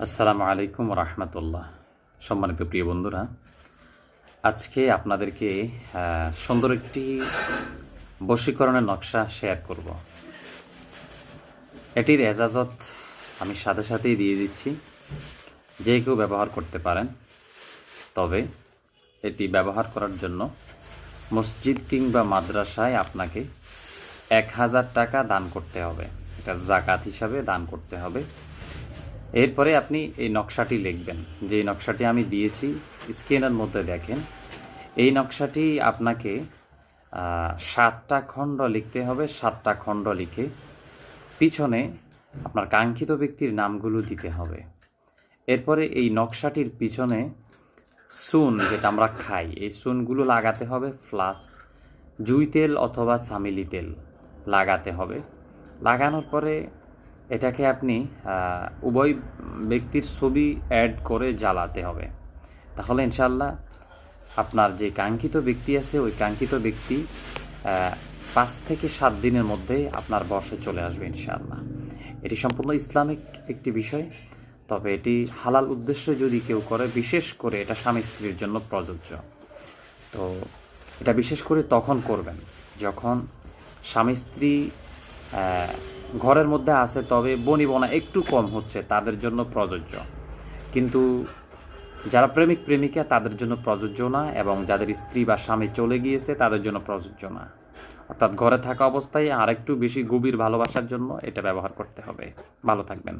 আসসালামু আলাইকুম রহমতুল্লাহ। সম্মানিত প্রিয় বন্ধুরা, আজকে আপনাদেরকে সুন্দর একটি বশীকরণের নকশা শেয়ার করব। এটির এজাজত আমি সাথে সাথেই দিয়ে দিচ্ছি, যে কেউ ব্যবহার করতে পারেন। তবে এটি ব্যবহার করার জন্য মসজিদ কিংবা মাদ্রাসায় আপনাকে 1000 টাকা দান করতে হবে। এটা জাকাত হিসাবে দান করতে হবে। এরপরে আপনি এই নকশাটি লিখবেন, যে নকশাটি আমি দিয়েছি স্ক্রিনের মধ্যে দেখেন। এই নকশাটি আপনাকে 7টা খণ্ড লিখতে হবে। 7টা খণ্ড লিখে পিছনে আপনার কাঙ্ক্ষিত ব্যক্তির নামগুলো দিতে হবে। এরপরে এই নকশাটির পিছনে চুন, যেটা আমরা খাই, এই চুনগুলো লাগাতে হবে, প্লাস জুই তেল অথবা চামেলি তেল লাগাতে হবে। লাগানোর পরে এটাকে আপনি উভয় ব্যক্তির ছবি অ্যাড করে জ্বালাতে হবে। তাহলে ইনশাআল্লাহ আপনার যে কাঙ্ক্ষিত ব্যক্তি আছে, ওই কাঙ্ক্ষিত ব্যক্তি 5 থেকে 7 দিনের মধ্যে আপনার বশে চলে আসবে ইনশাআল্লাহ। এটি সম্পূর্ণ ইসলামিক একটি বিষয়। তবে এটি হালাল উদ্দেশ্যে যদি কেউ করে, বিশেষ করে এটা স্বামী স্ত্রীর জন্য প্রযোজ্য। তো এটা বিশেষ করে তখন করবেন যখন স্বামী স্ত্রী ঘরের মধ্যে আছে, তবে বনিবনা একটু কম হচ্ছে, তাদের জন্য প্রযোজ্য। কিন্তু যারা প্রেমিক প্রেমিকা, তাদের জন্য প্রযোজ্য না, এবং যাদের স্ত্রী বা স্বামী চলে গিয়েছে তাদের জন্য প্রযোজ্য না। অর্থাৎ ঘরে থাকা অবস্থায় আরেকটু বেশি গভীর ভালোবাসার জন্য এটা ব্যবহার করতে হবে। ভালো থাকবেন।